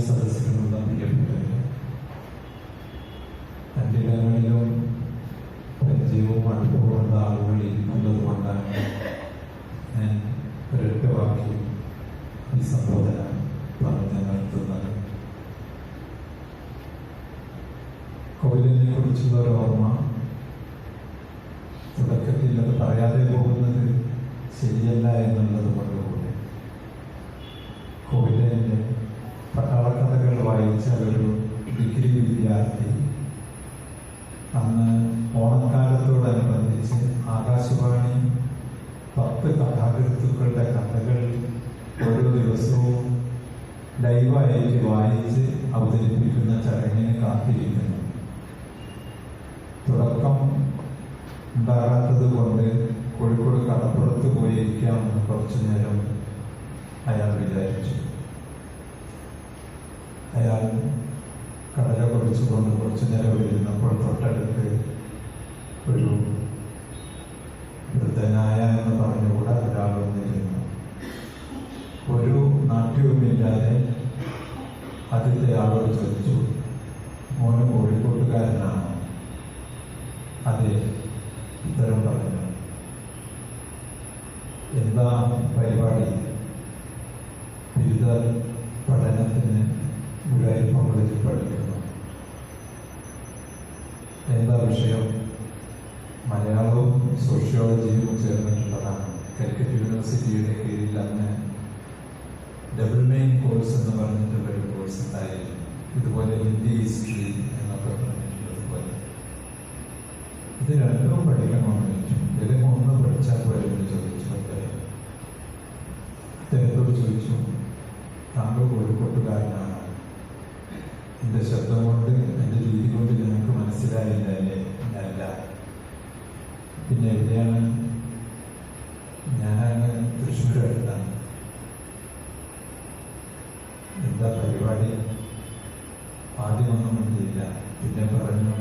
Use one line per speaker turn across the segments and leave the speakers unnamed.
സദസ്സിലുള്ള പ്രിയപ്പെട്ടവരെ, രണ്ടിടങ്ങളിലും പരിചയവും അടുപ്പമുള്ള ആളുകൾ ഇരിക്കുന്നത് കൊണ്ടാണ് ഞാൻ ഒരൊറ്റ വാക്കിൽ ഈ സംബോധന പറഞ്ഞു നിർത്തുന്നത്. കോവിലിനെ കുറിച്ചുള്ള ഒരു ഓർമ്മ തുടക്കത്തിൽ അത് പറയാതെ പോകുന്നത് ശരിയല്ല എന്നുള്ളത് കൊണ്ടുകൂടെ കോവിലിൻ്റെ പട്ടാളക്കഥകൾ വായിച്ച ഒരു ഡിഗ്രി വിദ്യാർത്ഥി അന്ന് ഓണക്കാലത്തോടനുബന്ധിച്ച് ആകാശവാണി 10 കഥാകൃത്തുക്കളുടെ കഥകൾ ഓരോ ദിവസവും ലൈവായിട്ട് വായിച്ച് അവതരിപ്പിക്കുന്ന ചടങ്ങിന് കാത്തിരിക്കുന്നു. തുടക്കം ഉണ്ടാകാത്തത് കൊണ്ട് കോഴിക്കോട് കടപ്പുറത്ത് പോയിരിക്കാമെന്ന് കുറച്ചു നേരം അയാൾ വിചാരിച്ചു. അയാൾ കടല കുറിച്ചുകൊണ്ട് കുറച്ചു നേരം ഇരുന്നപ്പോൾ തൊട്ടടുത്ത് ഒരു വൃദ്ധനായ എന്ന് പറഞ്ഞുകൂടെ ഒരാൾ വന്നിരുന്നു. ഒരു നാട്യവുമില്ലാതെ ആദ്യത്തെ ആളോട് ചോദിച്ചു, മോന് കോഴിക്കോട്ടുകാരനാണോ? അതെ, ഉത്തരം പറഞ്ഞു. എന്താ പരിപാടി? ബിരുദ പഠനത്തിന് ഗുരുവായൂർ കോളേജിൽ പഠിക്കുന്നു. എന്താ വിഷയം? മലയാളവും സോഷ്യോളജിയും ചേർന്നിട്ടുള്ളതാണ്. കാലിക്കറ്റ് യൂണിവേഴ്സിറ്റിയുടെ കീഴിൽ അന്ന് ഡബിൾ മെയിൻ കോഴ്സ് എന്ന് പറഞ്ഞിട്ടുള്ള ഒരു കോഴ്സ് ഉണ്ടായിരുന്നു. ഇതുപോലെ ഹിന്ദി, ഹിസ്റ്ററി എന്നൊക്കെ പറഞ്ഞിട്ടുള്ളതുപോലെ. ഇത് രണ്ടും പഠിക്കണമെന്ന് ചോദിച്ചു. ഇതിലും ഒന്ന് പഠിച്ചാൽ പോലെന്ന് ചോദിച്ചു. അദ്ദേഹത്തോട് ചോദിച്ചു, താങ്കൾ കോഴിക്കോട്ടുകാരനാണ്? എൻ്റെ ശബ്ദം കൊണ്ട്, എൻ്റെ രീതി കൊണ്ട് ഞങ്ങൾക്ക് മനസ്സിലായില്ല അല്ലേ? അല്ല. പിന്നെ എവിടെയാണ്? ഞാനങ്ങ് തൃശ്ശൂർ അടുത്താണ്. എന്താ പരിപാടി? ആദ്യമൊന്നും മിണ്ടിയില്ല. പിന്നെ പറഞ്ഞു,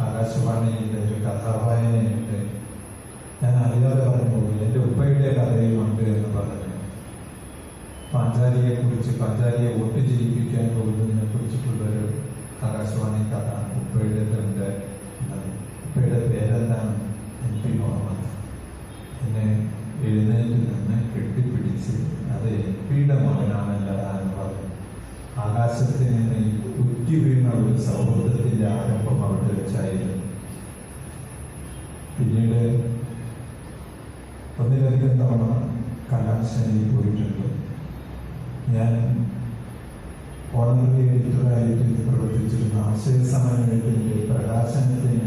ആകാശവാണിയുടെ ഒരു കഥാവായനയുണ്ട്. ഞാൻ അറിയാതെ പറഞ്ഞു പോയി, എൻ്റെ ഉപ്പയുടെ കഥയുമുണ്ട് എന്ന് പറഞ്ഞു. പാഞ്ചാലിയെ കുറിച്ച്, പാഞ്ചാലിയെ വോട്ട് ചെയ്യിപ്പിക്കാൻ പോകുന്നതിനെ കുറിച്ചിട്ടുള്ളൊരു ആകാശവാണി കഥ. ഉപ്പയുടെ ഉപ്പയുടെ പേരെന്താണ്? എനിക്ക് ഓർമ്മ. എന്നെ എഴുന്നേറ്റ് നിന്ന് കെട്ടിപ്പിടിച്ച്, അത് എപ്പിയുടെ മകനാണല്ലോ എന്ന് പറഞ്ഞു. ആകാശത്തിൽ നിന്ന് ഉറ്റി വീണ ഒരു സൗഹൃദത്തിന്റെ ആരംഭം അവിടെ വെച്ചായിരുന്നു. പിന്നീട് ഒന്നിലധികം തവണ കലാശാലയിൽ പോയിട്ടുണ്ട്. ഞാൻ ഓണററി എഡിറ്ററായിട്ട് പ്രവർത്തിച്ചിരുന്ന ആശയസമന്വയത്തിൻ്റെ പ്രകാശനത്തിന്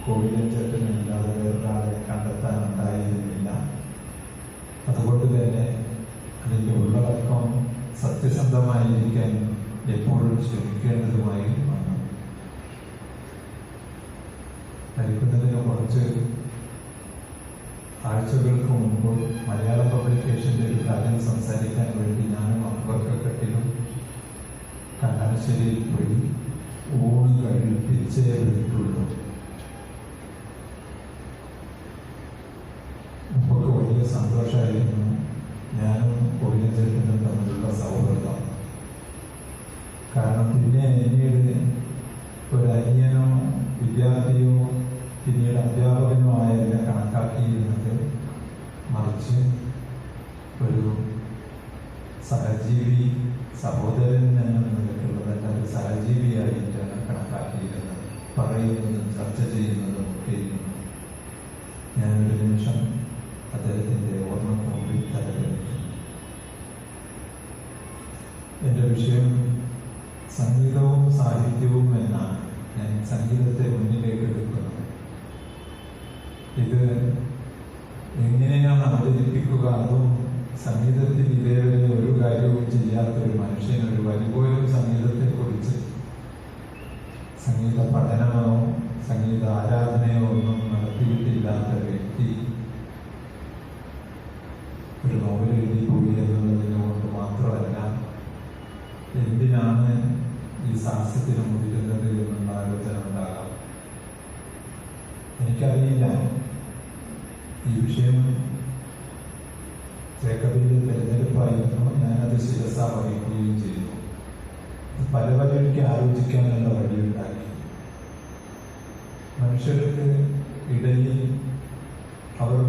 കോവിലച്ചേട്ടനല്ലാതെ വേറൊരാളെ കണ്ടെത്താനുണ്ടായിരുന്നില്ല. അതുകൊണ്ട് തന്നെ അതിൻ്റെ ഉള്ളടക്കം സത്യസന്ധമായിരിക്കാൻ എപ്പോഴും ശ്രമിക്കേണ്ടതുമായി വന്നു. മരിക്കുന്നതിന് കുറച്ച് ആഴ്ചകൾക്ക് മുമ്പ് മലയാളം പബ്ലിക്കേഷൻ്റെ ഒരു കാര്യം സംസാരിക്കാൻ വേണ്ടി ഞാനും അക്ബർക്കട്ടിലും കണ്ണാശ്ശേരിയിൽ പോയി. ഊണ് കഴിപ്പിച്ചേ വിട്ടുള്ളൂ. നമുക്ക് വലിയ സന്തോഷമായിരുന്നു ഞാനും കോവിലച്ചേട്ടനും തമ്മിലുള്ള സൗഹൃദം. കാരണം പിന്നെ പിന്നീട് ഒരു അന്യനോ വിദ്യാർത്ഥിയോ പിന്നീട് അധ്യാപകനോ ആയതിനെ കണക്കാക്കിയിരുന്നത് മറിച്ച് ഒരു സഹജീവി, സഹോദരൻ എന്ന നിലയ്ക്കുള്ളതല്ല, ഒരു സഹജീവിയായിട്ടാണ് കണക്കാക്കിയിരുന്നത്. പറയുന്നതും ചർച്ച ചെയ്യുന്നതും ഒക്കെയിരുന്നു. ഞാനൊരു നിമിഷം അദ്ദേഹത്തിൻ്റെ ഓർമ്മക്ക് മുമ്പിൽ തലവെക്കുന്നു. എൻ്റെ വിഷയം സംഗീതവും സാഹിത്യവും എന്നാണ്. ഞാൻ സംഗീതത്തെ മുന്നിലേക്ക് എടുക്കുന്നത്. ഇത് എങ്ങനെയാണ് അവതരിപ്പിക്കുക? അതും സംഗീതത്തിൽ ഇതേവരെ ഒരു കാര്യവും ചെയ്യാത്തൊരു മനുഷ്യൻ, ഒരു വരിപോലും സംഗീതത്തെക്കുറിച്ച്, സംഗീത പഠനമോ സംഗീത ആരാധനയോ ഒന്നും നടത്തിയിട്ടില്ലാത്ത വ്യക്തി ഒരു നോവൽ എഴുതി പോയി എന്നുള്ളതിനെ കൊണ്ട് മാത്രമല്ല, എന്തിനാണ് ഈ സാഹസ്യത്തിന് മുതിരുന്നത് എന്നുള്ള ആലോചന ഉണ്ടാകാം. എനിക്കറിയില്ല. ഈ വിഷയം ജേക്കബിൻ്റെ തിരഞ്ഞെടുപ്പായിരുന്നു. ഞാനത് ശിരസ വഹിക്കുകയും ചെയ്തു. പല പലർക്ക് ആലോചിക്കാനുള്ള വഴിയുണ്ടാക്കി. മനുഷ്യർക്ക് ഇടയിൽ അവർ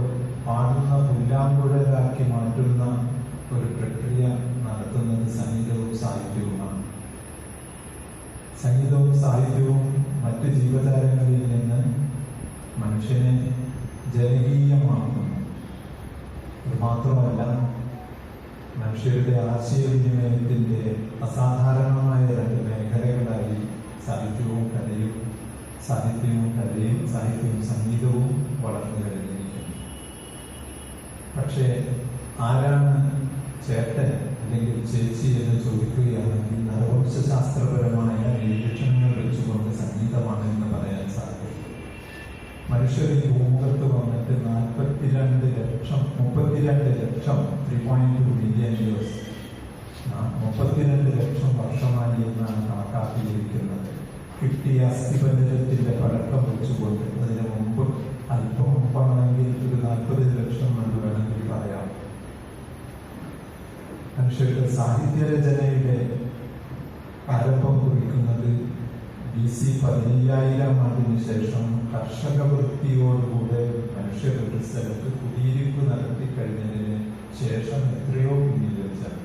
പാടുന്ന പുല്ലാങ്കുഴലാക്കി മാറ്റുന്ന ഒരു പ്രക്രിയ നടത്തുന്നത് സംഗീതവും സാഹിത്യവുമാണ്. സംഗീതവും സാഹിത്യവും മറ്റ് ജീവജാലങ്ങളിൽ നിന്ന് മനുഷ്യനെ ജനകീയമാക്കുന്നു. ഇത് മാത്രമല്ല, മനുഷ്യരുടെ ആശയവിനിമയത്തിൻ്റെ അസാധാരണമായ രണ്ട് മേഖലകളായി സാഹിത്യവും കലയും സംഗീതവും വളർന്നു കഴിഞ്ഞിരിക്കുന്നു. പക്ഷേ ആരാണ് ചേട്ടൻ അല്ലെങ്കിൽ ചേച്ചി എന്ന് ചോദിക്കുകയാണെങ്കിൽ നരവംശാസ്ത്രപരമായ നിരീക്ഷണങ്ങൾ വെച്ചുകൊണ്ട് സംഗീതമാണെന്ന് പറയാൻ സാധിക്കും. മനുഷ്യർ ഈ ഭൂമുഖത്ത് വന്നിട്ട് 32 ലക്ഷം 3.2 മില്യൺ ഇയേഴ്സ് 32 ലക്ഷം വർഷമായി എന്നാണ് കണക്കാക്കിയിരിക്കുന്നത്. കിട്ടിയ അസ്ഥിപഞ്ജരത്തിന്റെ പഴക്കം വെച്ചുകൊണ്ട് അതിന് മുമ്പ് അല്പം മുമ്പാണെങ്കിൽ ഒരു 40 ലക്ഷം എന്ന് വേണമെങ്കിൽ പറയാം. മനുഷ്യരുടെ സാഹിത്യരചനയുടെ ആരംഭം കുറിക്കുന്നത് BC 15,000 ആണ്ടിന് ശേഷം കർഷക വൃത്തിയോടുകൂടെ മനുഷ്യർ ഒരു സ്ഥലത്ത് കുടിയിരിപ്പ് നടത്തി കഴിഞ്ഞതിന് ശേഷം എത്രയോ പിന്നിൽ വെച്ചാണ്.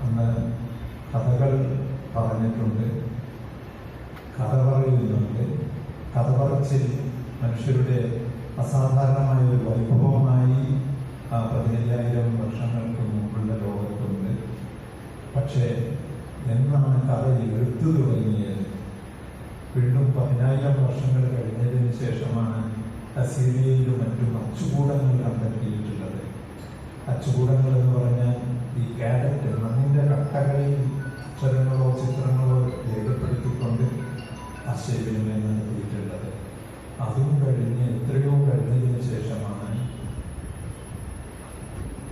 അന്ന് കഥകൾ പറഞ്ഞിട്ടുണ്ട്, കഥ പറയുന്നുണ്ട്. കഥ പറച്ചിൽ മനുഷ്യരുടെ അസാധാരണമായ ഒരു വൈഭവമായി 15,000 വർഷങ്ങൾക്ക് മുമ്പുള്ള ലോകത്തുണ്ട്. പക്ഷേ എന്നാണ് കഥ എഴുത്തു തുടങ്ങിയത്? വീണ്ടും 10,000 വർഷങ്ങൾ കഴിഞ്ഞതിന് ശേഷമാണ് അസീറിയയിലും മറ്റും അച്ചുകൂടങ്ങൾ കണ്ടെത്തിയിട്ടുള്ളത്. അച്ചുകൂടങ്ങൾ എന്ന് പറഞ്ഞാൽ ഈ കാഡറ്റ് മണ്ണിന്റെ കട്ടകളിൽ അക്ഷരങ്ങളോ ചിത്രങ്ങളോ രേഖപ്പെടുത്തിക്കൊണ്ട് ആശയവിനിമയം നടത്തിയിട്ടുള്ളത്. അതും കഴിഞ്ഞ് എത്രയോ കഴിഞ്ഞതിന് ശേഷമാണ്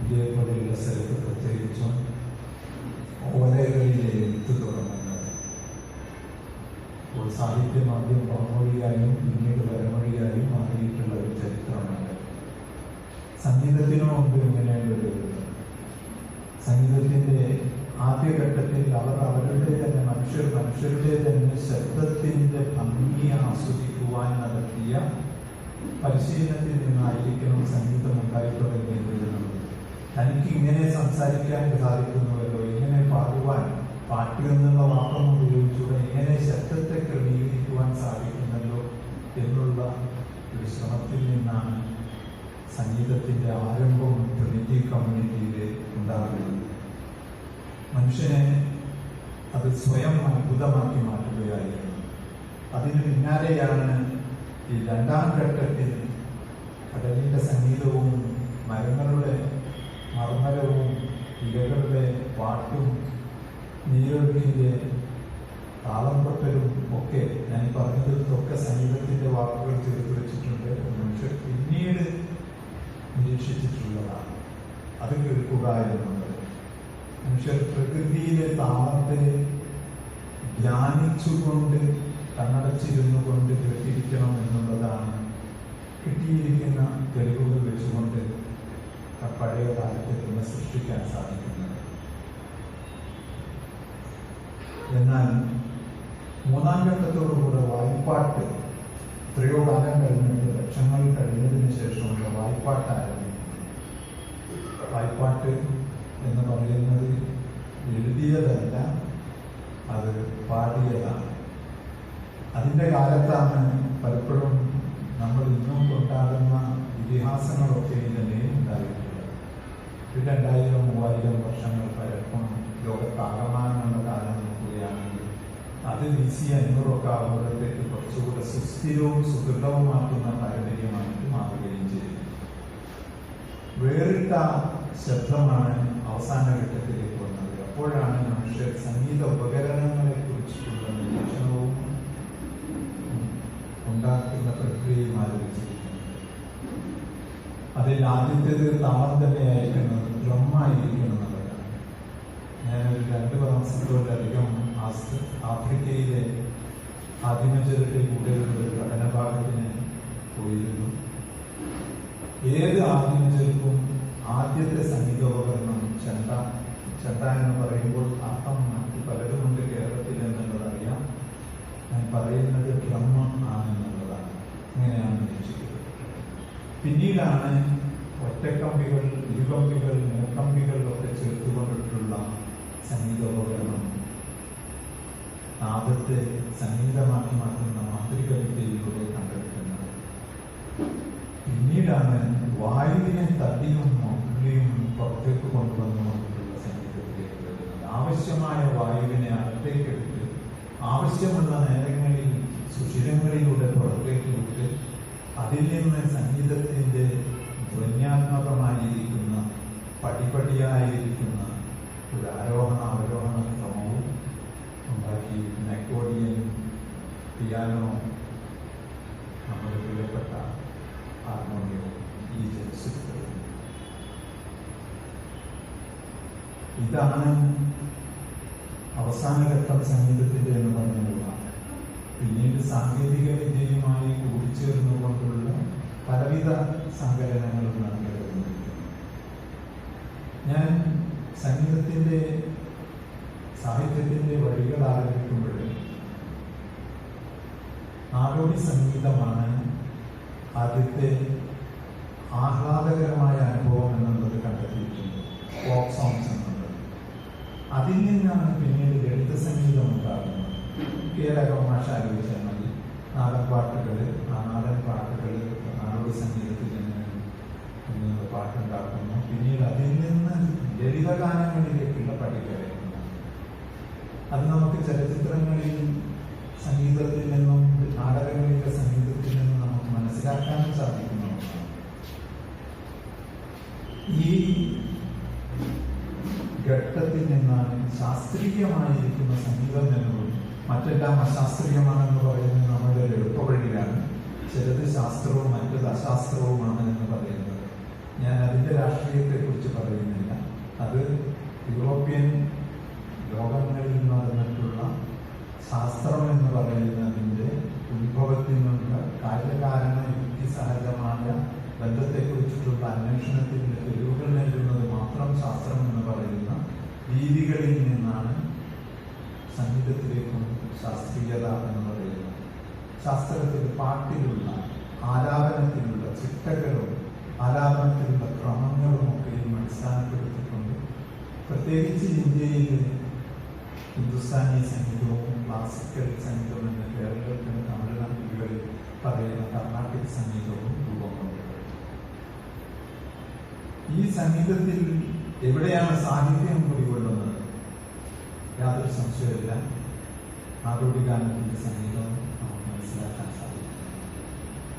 ഇതേപോലെയുള്ള സ്ഥലത്ത് പ്രത്യേകിച്ചും ഓലകളിലെ എഴുത്ത് തുടങ്ങുന്നത്. അപ്പോൾ സാഹിത്യം ആദ്യം വാമൊഴിയായും പിന്നീട് വരമൊഴിയായും മാറിയിട്ടുള്ള ഒരു ചരിത്രമാണ്. സംഗീതത്തിനു മുമ്പ് ഇങ്ങനെയുള്ളൊരു സംഗീതത്തിന്റെ ആദ്യഘട്ടത്തിൽ അവരുടെ തന്നെ മനുഷ്യരുടെ തന്നെ ശബ്ദത്തിന്റെ ഭംഗി ആസ്വദിക്കുവാൻ നടത്തിയ പരിശീലനത്തിൽ നിന്നായിരിക്കണം സംഗീതം ഉണ്ടായി തുടങ്ങിയത്. തനിക്ക് ഇങ്ങനെ സംസാരിക്കാൻ സാധിക്കുന്നുവല്ലോ, ഇങ്ങനെ പാടുവാൻ, പാട്ട് എന്നുള്ള വാക്കൊന്നും ഉപയോഗിച്ചുകൂടെ ഇങ്ങനെ ശബ്ദത്തെ ക്രമീകരിക്കുവാൻ സാധിക്കുന്നല്ലോ എന്നുള്ള ഒരു ശ്രമത്തിൽ നിന്നാണ് സംഗീതത്തിന്റെ ആരംഭം പ്രിമിറ്റീവ് കമ്മ്യൂണിറ്റിയിൽ ഉണ്ടാകുന്നത്. മനുഷ്യനെ അത് സ്വയം അത്ഭുതമാക്കി മാറ്റുകയായിരുന്നു. അതിന് പിന്നാലെയാണ് ഈ രണ്ടാം ഘട്ടത്തിൽ കടലിന്റെ സംഗീതവും മരങ്ങളുടെ മർമ്മരവും ഇലകളുടെ പാട്ടും നീരൊഴുക്കിന്റെ താളം കൊട്ടലും ഒക്കെ ഞാൻ പറഞ്ഞതൊക്കെ സംഗീതത്തിന്റെ വാക്കുകൾ ചേർത്ത് വെച്ചിട്ടുണ്ട്. മനുഷ്യർ പിന്നീട് നിരീക്ഷിച്ചിട്ടുള്ളതാണ്. അത് കേൾക്കുക എന്നുള്ളത് മനുഷ്യർ പ്രകൃതിയിലെ താളത്തെ ധ്യാനിച്ചുകൊണ്ട് കണ്ണടച്ചിരുന്നു കൊണ്ട് കേട്ടിരിക്കണം എന്നുള്ളതാണ് കിട്ടിയിരിക്കുന്ന തെളിവുകൾ വെച്ചുകൊണ്ട് പഴയ കാലത്തെ പിന്നെ സൃഷ്ടിക്കാൻ സാധിക്കുന്നത്. എന്നാൽ മൂന്നാം ഘട്ടത്തോടുകൂടെ വായ്പാട്ട് എത്രയോ കാലം കഴിഞ്ഞിട്ട് ലക്ഷങ്ങൾ കഴിഞ്ഞതിന് ശേഷമുള്ള വായ്പാട്ട് ആരംഭിക്കുന്നു. വായ്പാട്ട് എന്ന് പറയുന്നത് എഴുതിയതല്ല, അത് പാടിയതാണ്. അതിൻ്റെ കാലത്താണ് പലപ്പോഴും നമ്മൾ ഇന്നും കൊണ്ടാടുന്ന ഇതിഹാസങ്ങളൊക്കെ ഇതിനെ ഉണ്ടായിട്ടുള്ളത്. 2000-3000 വർഷങ്ങൾ പലർക്കും ലോകത്താകമാനുള്ള കാലം നോക്കുകയാണെങ്കിൽ അത് BC 500 ആകുമ്പോഴത്തേക്ക് കുറച്ചുകൂടെ സുസ്ഥിരവും സുദൃഢവുമാക്കുന്ന പാരമ്പര്യമായിട്ട് മാറുകയും ചെയ്തു. വേറിട്ട ശബ്ദമാണ് അവസാന ഘട്ടത്തിലേക്ക് വന്നത്. അപ്പോഴാണ് മനുഷ്യർ സംഗീത ഉപകരണങ്ങളെ കുറിച്ചിട്ടുള്ള നിരീക്ഷണവും ഉണ്ടാക്കുന്ന പ്രക്രിയയും ആരംഭിച്ചിരിക്കുന്നത്. അതിൽ ആദ്യത്തേത് താളം തന്നെയായിരിക്കണം, ഡ്രമ്മായിരിക്കണം എന്നുള്ളതാണ്. ഞാനൊരു 2 മാസത്തോടധികം ആഫ്രിക്കയിലെ ആദിമജരുടെ കൂടെയുള്ള ഒരു പഠനഭാഗത്തിന് പോയിരുന്നു. ഏത് ആദിമജർക്കും ആദ്യത്തെ സംഗീതോപകരണം ചെണ്ട ചെണ്ട എന്ന് പറയുമ്പോൾ അർത്ഥം മറ്റ് പലരുമുണ്ട് കേരളത്തിൽ എന്നുള്ളതറിയാം. ഞാൻ പറയുന്നത് ഡ്രം ആണെന്നുള്ളതാണ്. അങ്ങനെയാണ് നിശ്ചയിക്കുന്നത്. പിന്നീടാണ് ഒറ്റക്കമ്പികൾ, ഇരുകമ്പികൾ, മൂക്കമ്പികൾ ഒക്കെ ചേർത്തുകൊണ്ടിട്ടുള്ള സംഗീതോപകരണം നാദത്തെ സംഗീതമാക്കി മാറ്റുന്ന മാന്ത്രിക വിദ്യയിലൂടെ കണ്ടെടുക്കുന്നത്. പിന്നീടാണ് വായുവിനെ തട്ടിയും ഉള്ളിയും പുറത്തേക്ക് കൊണ്ടുവന്നുകൊണ്ടുള്ള സംഗീതത്തിലേക്ക് വരുന്നത്. ആവശ്യമായ വായുവിനെ അകത്തേക്കെടുത്ത് ആവശ്യമുള്ള നേരങ്ങളിൽ സുഷിരങ്ങളിലൂടെ പുറത്തേക്ക് വിട്ട് അതിൽ നിന്ന് സംഗീതത്തിൻ്റെ ധ്വന്യാത്മകമായിരിക്കുന്ന പടിപടിയായിരിക്കുന്ന ഒരു ആരോഹണ അവരോഹണ ക്രമവും ഉണ്ടാക്കി. അക്കോർഡിയൻ, പിയാനോ, നമ്മുടെ പ്രിയപ്പെട്ട ഹാർമോണിയവും ഈ ജനിച്ചിട്ടുള്ളത്. ഇതാണ് അവസാനഘട്ടം സംഗീതത്തിൻ്റെ എന്ന് പറഞ്ഞുള്ള. പിന്നീട് സാങ്കേതിക വിദ്യയുമായി കൂടിച്ചേർന്നുകൊണ്ടുള്ള പലവിധ സങ്കലനങ്ങളും നടന്നിരുന്നു. ഞാൻ സംഗീതത്തിൻ്റെ സാഹിത്യത്തിൻ്റെ വഴികൾ ആരംഭിക്കുമ്പോൾ നാടോടി സംഗീതമാണ് ആദ്യത്തെ ആഹ്ലാദകരമായ അനുഭവം എന്നുള്ളത് കണ്ടെത്തിയിട്ടുണ്ട്. ഫോക്ക് സോങ്സ് എന്നുള്ളത്. അതിൽ നിന്നാണ് പിന്നീട് ലളിത സംഗീതം ഉണ്ടാകുന്നത്. കേരളമാഷ ആലോചിച്ചാൽ മതി. നാടൻ പാട്ടുകൾ, ആ നാടൻ പാട്ടുകൾ നാടോടി സംഗീതത്തിൽ നിന്ന് പാട്ടുണ്ടാക്കുന്നു. പിന്നീട് അതിൽ നിന്ന് ലളിതഗാനങ്ങളിലേക്കുള്ള പടികയറുന്നു. അത് നമുക്ക് ചലച്ചിത്രങ്ങളിൽ സംഗീതത്തിൽ നിന്നും നാടകങ്ങളിലെ സംഗീതത്തിൽ നിന്നും നമുക്ക് മനസ്സിലാക്കാനും സാധിക്കുന്നു. ഈ ഘട്ടത്തിൽ നിന്നാണ് ശാസ്ത്രീയമായിരിക്കുന്ന സംഗീതം എന്നത് മറ്റെല്ലാം അശാസ്ത്രീയമാണെന്ന് പറയുന്നത് നമ്മുടെ ഒരു എളുപ്പവഴിയാണ്. ചിലത് ശാസ്ത്രവും മറ്റത് അശാസ്ത്രവുമാണ് എന്ന് പറയുന്നത്. ഞാൻ അതിൻ്റെ രാഷ്ട്രീയത്തെക്കുറിച്ച് പറയുന്നില്ല. അത് യൂറോപ്യൻ ലോകങ്ങളിൽ നടന്നിട്ടുള്ള ശാസ്ത്രം എന്ന് പറയുന്നതിൻ്റെ ഉത്ഭവത്തിനുള്ള കാര്യകാരണ യുക്തിസഹജമായ ബന്ധത്തെക്കുറിച്ചിട്ടുള്ള അന്വേഷണത്തിൻ്റെ തെളിവുകൾ നൽകുന്നത് മാത്രം ശാസ്ത്രം എന്ന് പറയുന്ന രീതികളിൽ നിന്നാണ് സംഗീതത്തിലേക്കും ശാസ്ത്രീയത എന്ന് പറയുന്നത്. ശാസ്ത്രത്തിൽ പാട്ടിലുള്ള ആലാപനത്തിലുള്ള ചിട്ടകളും ആലാപനത്തിലുള്ള ക്രമങ്ങളും ഒക്കെയും അടിസ്ഥാനപ്പെടുത്തിക്കൊണ്ട് പ്രത്യേകിച്ച് ഇന്ത്യയിൽ ഹിന്ദുസ്ഥാനി സംഗീതവും ക്ലാസിക്കൽ സംഗീതവും എന്ന കേരളത്തിന് തമിഴ്നാട്ടിൽ പറയുന്ന കർണാട്ടിക് സംഗീതവും രൂപം കൊണ്ടത്. ഈ സംഗീതത്തിൽ എവിടെയാണ് സാഹിത്യം കുടികൊള്ളുന്നത്? യാതൊരു സംശയമില്ല. നാടോടി ഗാനത്തിന്റെ സംഗീതം നമുക്ക് മനസ്സിലാക്കാൻ സാധിക്കും.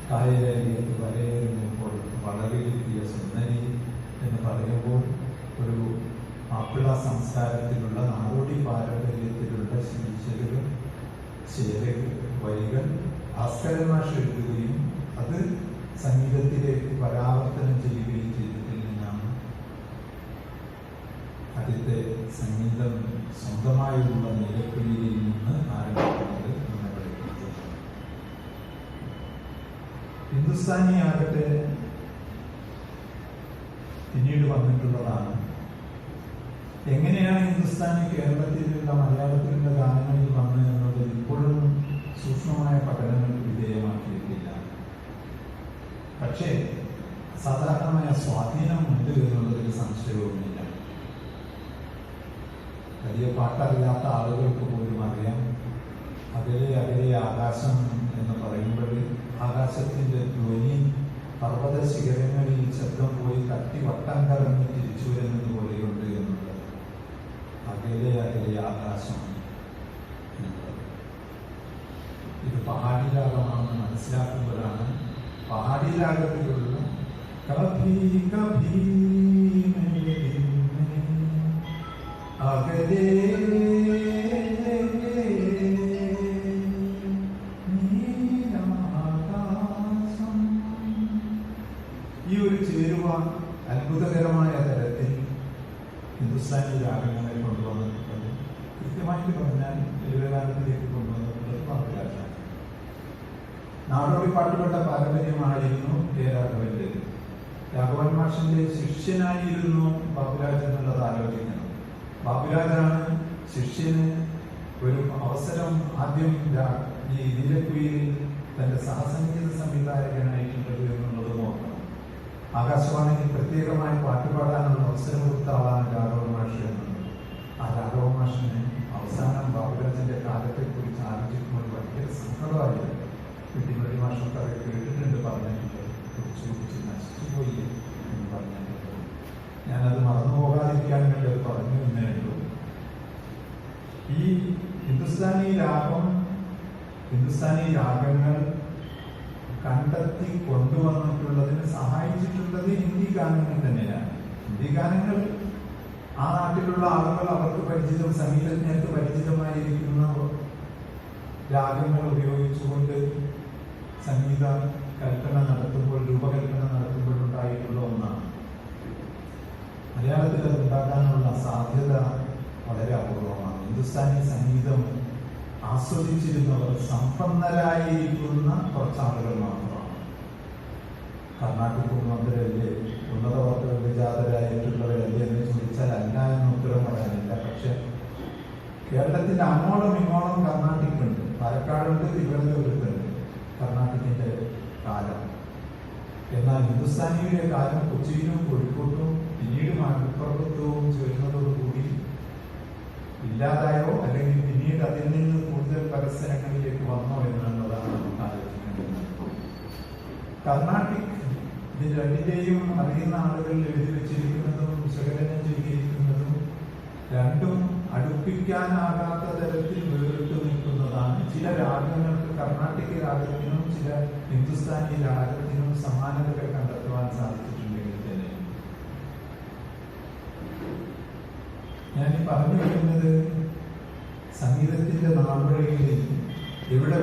കായലേറിയത് വരയേറുമ്പോൾ വളരെയെത്തിയ സുന്ദരി എന്ന് പറയുമ്പോൾ ഒരു മാപ്പിള സംസ്കാരത്തിലുള്ള നാടോടി പാരമ്പര്യത്തിലുള്ള ശീർഷകൾ, വരികൾ ഭാസ്കരൻ മാഷ് എഴുതുകയും അത് സംഗീതത്തിലേക്ക് പരാവർത്തനം ചെയ്യുകയും ചെയ്തതിൽ നിന്നാണ് ആദ്യത്തെ സംഗീതം സ്വന്തമായുള്ള നീലക്കുയിലിൽ നിന്ന് ആരംഭിക്കുന്നത് എന്ന് പറയുന്നത്. ഹിന്ദുസ്ഥാനി ആകട്ടെ പിന്നീട് വന്നിട്ടുള്ളതാണ്. എങ്ങനെയാണ് ഹിന്ദുസ്ഥാനി കേരളത്തിലുള്ള മലയാളത്തിലുള്ള ഗാനങ്ങളിൽ വന്നത് എന്നത് ഇപ്പോഴും സൂക്ഷ്മമായ പഠനങ്ങൾക്ക് വിധേയമാക്കിയിട്ടില്ല. പക്ഷേ സാധാരണമായ സ്വാധീനമുണ്ട് എന്നുള്ളതിൽ സംശയവുമില്ല. വലിയ പാട്ടറിയാത്ത ആളുകൾക്ക് പോലും അറിയാം. അകലെ അകലെ ആകാശം എന്ന് പറയുമ്പോൾ ആകാശത്തിന്റെ ധ്വനി പർവ്വത ശിഖരങ്ങളിൽ ശബ്ദം പോയി തട്ടി വട്ടം കറങ്ങി തിരിച്ചു വരുന്നത് പോലെയുണ്ട് എന്നുള്ളത്. അകലെ അകലെ ആകാശം എന്നുള്ളത് ഇത് പഹാഡി രാഗമാണെന്ന് മനസ്സിലാക്കുമ്പോഴാണ് പഹാഡി രാഗത്തിലുള്ള കഭി കഭി അകലെ ഈ ഒരു ചേരുവ അത്ഭുതകരമായ തരത്തിൽ ഹിന്ദുസ്ഥാനി രാഗങ്ങളെ കൊണ്ടുവന്നിട്ടുള്ളത്. കൃത്യമായിട്ട് പറഞ്ഞാൽ ലളിതഗാനത്തിലേക്ക് കൊണ്ടുവന്നിട്ടുള്ളത് ബാബുരാജാണ്. നാടോടി പാട്ടുകളുടെ പാരമ്പര്യമായിരുന്നു കെ രാഘവന്റേത്. രാഘവൻ മാഷിന്റെ ശിഷ്യനായിരുന്നു ബാബുരാജ് എന്നുള്ളത് ആലോചിക്കണം. ബാബുരാജാണ് ശിഷ്യന് ഒരു അവസരം ആദ്യം ഈ നീലക്കുയിൽ തന്റെ സഹസംഗീത സംവിധായകനായിട്ടുള്ളത് എന്നുള്ളത് നോക്കണം. ആകാശവാണിയിൽ പ്രത്യേകമായി പാട്ടുപാടാനുള്ള അവസരം കൊടുത്ത ആളാണ് രാഘവ മാഷ് എന്നുള്ളത്. ആ രാഘവ മാഷിന് അവസാനം ബാബുരാജന്റെ കാലത്തെ കുറിച്ച് ആലോചിക്കുമ്പോൾ ഭയങ്കര സങ്കടമായിരുന്നു. കുട്ടിമണി മാഷൊക്കെ അത് കേട്ടിട്ടുണ്ട്, പറഞ്ഞിട്ടുണ്ട്, കുറിച്ച് നശിച്ചുപോയി എന്ന് പറഞ്ഞിട്ടുണ്ട്. ഞാനത് മറന്നു പോകാതിരിക്കാൻ വേണ്ടി അത് പറഞ്ഞു എന്നേ ഉള്ളൂ. ഈ ഹിന്ദുസ്ഥാനി രാഗങ്ങൾ കണ്ടെത്തി കൊണ്ടുവന്നിട്ടുള്ളതിന് സഹായിച്ചിട്ടുള്ളത് ഹിന്ദി ഗാനങ്ങൾ തന്നെയാണ്. ഹിന്ദി ഗാനങ്ങൾ ആ നാട്ടിലുള്ള ആളുകൾ അവർക്ക് പരിചിതം, സംഗീതജ്ഞർക്ക് പരിചിതമായിരിക്കുന്ന രാഗങ്ങൾ ഉപയോഗിച്ചുകൊണ്ട് സംഗീത കൽപ്പന നടത്തുമ്പോൾ, രൂപകൽപ്പന നടത്തുമ്പോൾ ഉണ്ടായിട്ടുള്ള ഒന്നാണ്. മലയാളത്തിൽ അത് ഉണ്ടാകാനുള്ള സാധ്യത വളരെ അപൂർവമാണ്. ഹിന്ദുസ്ഥാനി സംഗീതം ആസ്വദിച്ചിരുന്നവർ സമ്പന്നരായിരിക്കുന്ന കുറച്ചാളുകൾ മാത്രമാണ്. കർണാടക മന്ത്രിയല്ലേ, ഉന്നത വർഗ വിജാതരായിട്ടുള്ളവരല്ലേ എന്ന് ചോദിച്ചാൽ അല്ല എന്ന് ഉത്തരം പറയാനില്ല. പക്ഷെ കേരളത്തിന്റെ അങ്ങോളം ഇങ്ങോളം കർണാട്ടിക്കുണ്ട്. പാലക്കാടുണ്ട്, തിരുവനന്തപുരത്തുണ്ട് കർണാടകത്തിന്റെ കാലം. എന്നാൽ ഹിന്ദുസ്ഥാനിയുടെ കാലം കൊച്ചിയിലും കോഴിക്കോട്ടും പിന്നീട് മലപ്പുറത്തും ചേർന്നതോടുകൂടി ഇല്ലാതായോ അല്ലെങ്കിൽ പിന്നീട് അതിൽ നിന്ന് കൂടുതൽ പരിസരങ്ങളിലേക്ക് വന്നോ എന്നുള്ളതാണ് നമുക്ക് ആലോചിക്കേണ്ടത്. കർണാട്ടിക് ഇത് രണ്ടിന്റെയും അറിയുന്ന ആളുകൾ എഴുതി വെച്ചിരിക്കുന്നതും വിശകലനം ചെയ്തിരിക്കുന്നതും രണ്ടും അടുപ്പിക്കാനാകാത്ത തരത്തിൽ വേറിട്ട് നിൽക്കുന്നതാണ്. ചില രാഗങ്ങൾക്ക് കർണാട്ടിക് രാഗത്തിനും ചില ഹിന്ദുസ്ഥാനി രാഗത്തിനും സമാനതകൾ കണ്ടെത്തുവാൻ സാധിച്ചിട്ടുണ്ടെങ്കിൽ തന്നെ ഞാൻ ഈ പറഞ്ഞു വരുന്നത് സംഗീതത്തിന്റെ നാൾവഴികളിൽ ഇവിടെ